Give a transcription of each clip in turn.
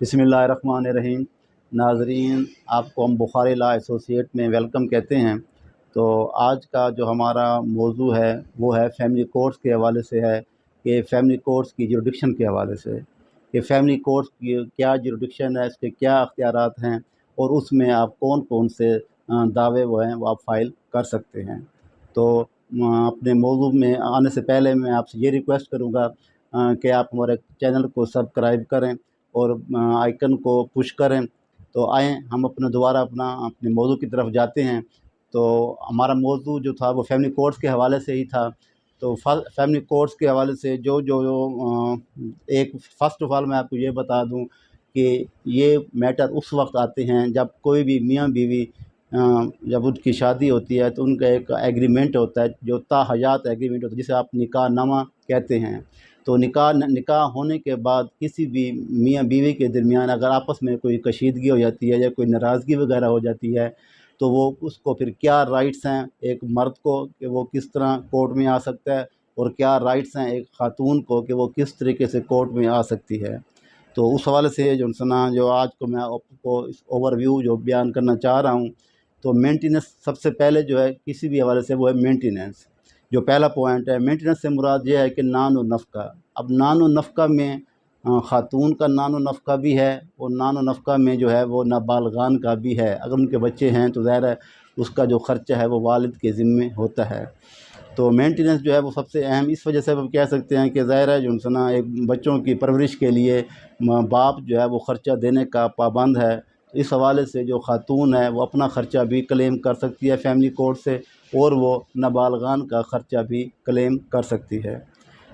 बिस्मिल्लाहिर्रहमानिर्रहीम। नाज़रीन, आपको हम बुखारी लॉ एसोसिएट में वेलकम कहते हैं। तो आज का जो हमारा मौजू है वो है फैमिली कोर्ट्स के हवाले से है कि फ़ैमिली कोर्ट्स की जुरिडिक्शन के हवाले से कि फ़ैमिली कोर्ट्स की क्या जुरिडिक्शन है, इसके क्या अख्तियारात हैं और उसमें आप कौन कौन से दावे वो हैं वो आप फ़ाइल कर सकते हैं। तो अपने मौजू में आने से पहले मैं आपसे ये रिक्वेस्ट करूँगा कि आप हमारे चैनल को सब्सक्राइब करें और आइकन को पुश करें। तो आएँ हम अपने मौजू की तरफ जाते हैं। तो हमारा मौजू जो था वो फैमिली कोर्ट्स के हवाले से ही था। तो फैमिली कोर्ट्स के हवाले से एक फ़र्स्ट ऑफ़ ऑल मैं आपको ये बता दूं कि ये मैटर उस वक्त आते हैं जब कोई भी मियाँ बीवी जब उनकी शादी होती है तो उनका एक एग्रीमेंट होता है जो ताहयात एग्रीमेंट होता है, जिसे आप निकाह नामा कहते हैं। तो निकाह होने के बाद किसी भी मियाँ बीवी के दरमियान अगर आपस में कोई कशीदगी हो जाती है या कोई नाराज़गी वगैरह हो जाती है तो वो उसको फिर क्या राइट्स हैं एक मर्द को कि वो किस तरह कोर्ट में आ सकता है और क्या राइट्स हैं एक ख़ातून को कि वो किस तरीके से कोर्ट में आ सकती है। तो उस हवाले से जो आज को मैं आपको इस ओवरव्यू जो बयान करना चाह रहा हूँ। तो मेंटेनेंस सबसे पहले जो है किसी भी हवाले से वो है मेंटेनेंस। जो पहला पॉइंट है मेंटेनेंस से मुराद ये है कि नान व नफ़क़ा। अब नान व नफ़क़ा में ख़ातून का नान व नफ़क़ा भी है और नान व नफ़क़ा में जो है वो नाबालगान का भी है। अगर उनके बच्चे हैं तो ज़ाहिर है उसका जो ख़र्चा है वो वालिद के ज़िम्मे होता है। तो मेंटेनेंस जो है वो सबसे अहम इस वजह से हम कह सकते हैं कि ज़ाहिर है एक बच्चों की परवरिश के लिए बाप जो है वो ख़र्चा देने का पाबंद है। तो इस हवाले से जो ख़ातून है वो अपना ख़र्चा भी क्लेम कर सकती है फैमिली कोर्ट से और वो नाबालगान का ख़र्चा भी क्लेम कर सकती है।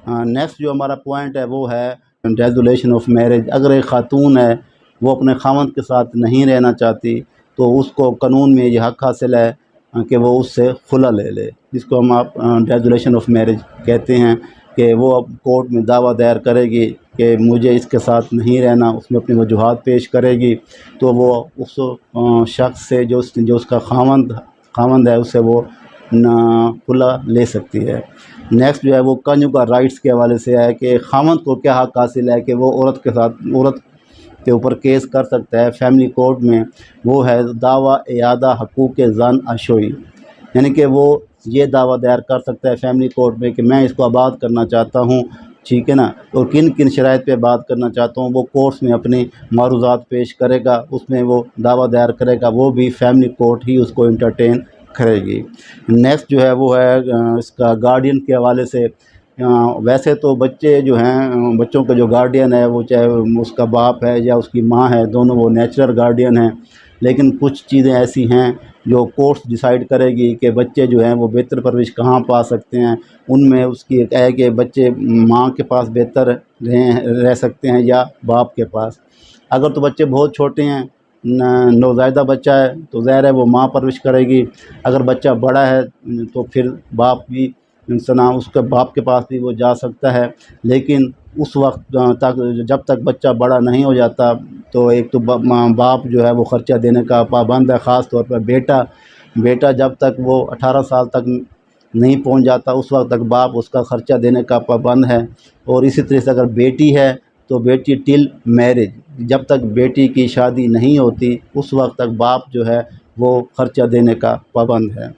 नेक्स्ट जो हमारा पॉइंट है वो है रेजुलेशन ऑफ मैरिज। अगर एक ख़ातून है वो अपने ख़ावंद के साथ नहीं रहना चाहती तो उसको कानून में ये हक़ हासिल है कि वो उससे खुला ले ले, जिसको हम आप रेजुलेशन ऑफ मैरिज कहते हैं कि वो अब कोर्ट में दावा दायर करेगी कि मुझे इसके साथ नहीं रहना, उसमें अपनी वजूहात पेश करेगी तो वो उस शख्स से जो उसका ख़ावंद है उससे वो खुला ले सकती है। नेक्स्ट जो है वो कंजुगल राइट्स के हवाले से है कि ख़ावंद को क्या हक़ हासिल है कि वो औरत के ऊपर केस कर सकता है फैमिली कोर्ट में। वो है दावा इयादा हकूक़ ज़न अशोई, यानी कि वो ये दावा दायर कर सकता है फैमिली कोर्ट में कि मैं इसको आबाद करना चाहता हूँ, ठीक है ना, और किन किन शराइत पे आबाद करना चाहता हूँ वो कोर्ट्स में अपनी मारूज़ात पेश करेगा, उसमें वो दावा दायर करेगा, वो भी फैमिली कोर्ट ही उसको इंटरटेन करेगी। नेक्स्ट जो है वो है इसका गार्डियन के हवाले से। वैसे तो बच्चे जो हैं बच्चों का जो गार्डियन है वो चाहे उसका बाप है या उसकी माँ है, दोनों वो नेचुरल गार्डियन हैं। लेकिन कुछ चीज़ें ऐसी हैं जो कोर्ट्स डिसाइड करेगी कि बच्चे जो हैं वो बेहतर परवरिश कहाँ पा सकते हैं। उनमें उसकी एक है कि बच्चे माँ के पास बेहतर रह सकते हैं या बाप के पास। अगर तो बच्चे बहुत छोटे हैं, नौज़ायदा बच्चा है तो ज़ाहिर है वो माँ परवरिश करेगी। अगर बच्चा बड़ा है तो फिर बाप भी उसके बाप के पास भी वो जा सकता है। लेकिन उस वक्त तक जब तक बच्चा बड़ा नहीं हो जाता तो एक तो बाप जो है वो ख़र्चा देने का पाबंद है। ख़ास तौर पर बेटा जब तक वो 18 साल तक नहीं पहुंच जाता उस वक्त तक बाप उसका ख़र्चा देने का पाबंद है। और इसी तरह से अगर बेटी है तो बेटी टिल मैरिज, जब तक बेटी की शादी नहीं होती उस वक्त तक बाप जो है वो ख़र्चा देने का पाबंद है।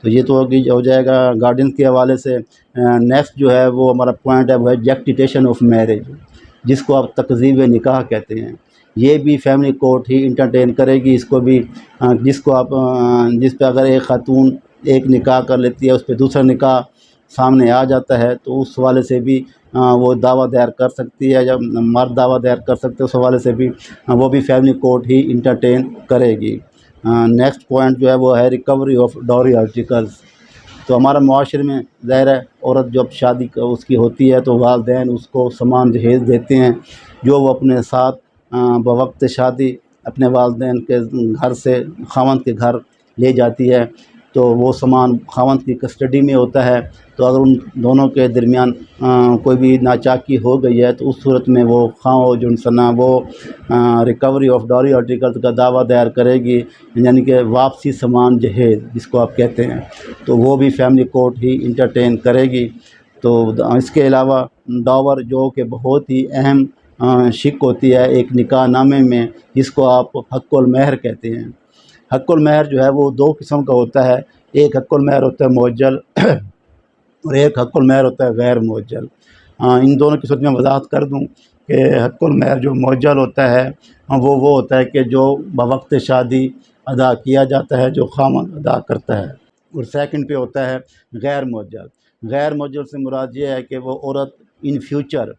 तो ये तो हो जाएगा गार्डियन के हवाले से। नेक्स्ट जो है वो हमारा पॉइंट है वो है जैक्टिटेशन ऑफ मैरिज, जिसको आप तकज़ीब निकाह कहते हैं। ये भी फैमिली कोर्ट ही इंटरटेन करेगी इसको भी। जिस पे अगर एक ख़ातून एक निकाह कर लेती है उस पर दूसरा निकाह सामने आ जाता है तो उस हवाले से भी वो दावा दायर कर सकती है, जब मर्द दावा दायर कर सकते हैं उस हवाले से भी वो भी फैमिली कोर्ट ही इंटरटेन करेगी। नेक्स्ट पॉइंट जो है वो है रिकवरी ऑफ डॉरी आर्टिकल्स। तो हमारा मुआशरे में ज़ाहिर है औरत जब शादी उसकी होती है तो वालिदैन उसको सामान जहेज़ देते हैं जो वो अपने साथ बवक्त शादी अपने वालिदैन के घर से ख़ावंद के घर ले जाती है। तो वो सामान ख़ावंद की कस्टडी में होता है। तो अगर उन दोनों के दरमियान कोई भी नाचाकी हो गई है तो उस सूरत में वो रिकवरी ऑफ डॉरी आर्टिकल्स का दावा दायर करेगी, यानी कि वापसी सामान जहेज़ जिसको आप कहते हैं, तो वो भी फैमिली कोर्ट ही इंटरटेन करेगी। तो इसके अलावा डावर जो कि बहुत ही अहम شک ہوتی ہے ایک نکاح نامے میں، جس کو آپ حق المہر کہتے ہیں۔ حق المہر جو ہے وہ دو قسم کا ہوتا ہے، ایک حق المہر ہوتا ہے معجل اور ایک حق المہر ہوتا ہے غیر معجل۔ ان دونوں کی صورت میں وضاحت کر دوں کہ حق المہر جو معجل ہوتا ہے وہ ہوتا ہے کہ جو بوقت شادی ادا کیا جاتا ہے، جو خامند ادا کرتا ہے، اور سیکنڈ پہ ہوتا ہے غیر معجل۔ غیر معجل سے مراد یہ ہے کہ وہ عورت ان فیوچر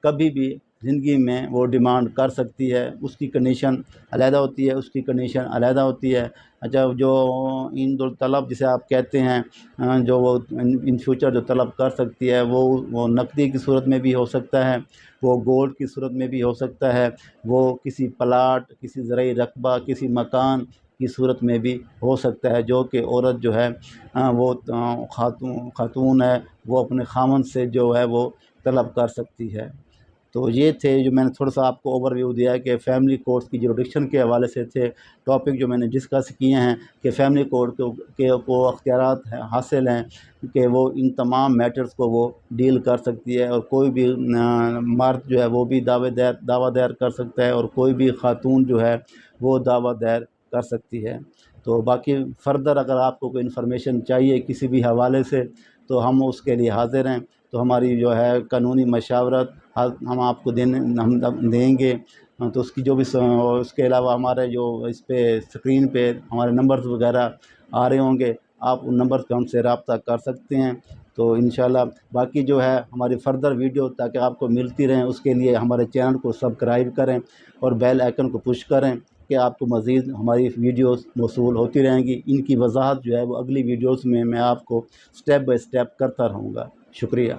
کبھی بھی زندگی میں وہ ڈیمانڈ کر سکتی ہے، اس کی کنڈیشن علیحدہ ہوتی ہے، اس کی کنڈیشن علیحدہ ہوتی ہے۔ اچھا، جو عند الطلب جسے آپ کہتے ہیں، جو وہ ان فیوچر جو طلب کر سکتی ہے، وہ نقدی کی صورت میں بھی ہو سکتا ہے، وہ گولڈ کی صورت میں بھی ہو سکتا ہے، وہ کسی پلاٹ، کسی زرعی رقبہ، کسی مکان کی صورت میں بھی ہو سکتا ہے، جو کہ عورت جو ہے وہ خاتون ہے، وہ اپنے خامند سے جو ہے وہ طلب کر سکتی ہے۔ تو یہ تھے جو میں نے تھوڑا سا آپ کو اوور ویو دیا ہے کہ فیملی کورٹس کی جوریڈکشن کے حوالے سے تھے ٹاپک جو میں نے ڈسکس کیے ہیں، کہ فیملی کورٹ کو اختیارات حاصل ہیں کہ وہ ان تمام میٹرز کو وہ ڈیل کر سکتی ہے، اور کوئی بھی مرد جو ہے وہ بھی دعویٰ دائر کر سکتا ہے، اور کوئی بھی خاتون جو ہے وہ دعویٰ دائر کر سکتی ہے۔ تو باقی فردر اگر آپ کو کوئی انفارمیشن چاہیے کسی بھی حوالے سے تو ہم اس کے لیے حاضر ہیں، تو ہماری جو ہے قانونی مشاورت ہم آپ کو ہم دیں گے۔ تو اس کی جو بھی اس کے علاوہ ہمارے جو اس پہ اسکرین پہ ہمارے نمبرز وغیرہ آ رہے ہوں گے، آپ ان نمبرز پہ ہم سے رابطہ کر سکتے ہیں۔ تو انشاءاللہ باقی جو ہے ہماری فردر ویڈیو تاکہ آپ کو ملتی رہیں، اس کے لیے ہمارے چینل کو سبسکرائب کریں اور بیل آئیکن کو پش کریں کہ آپ کو مزید ہماری ویڈیوز موصول ہوتی رہیں گی۔ ان کی وضاحت جو ہے وہ اگلی ویڈیوز میں آپ کو سٹیپ بائی سٹیپ کرتا رہوں گا۔ شکریہ۔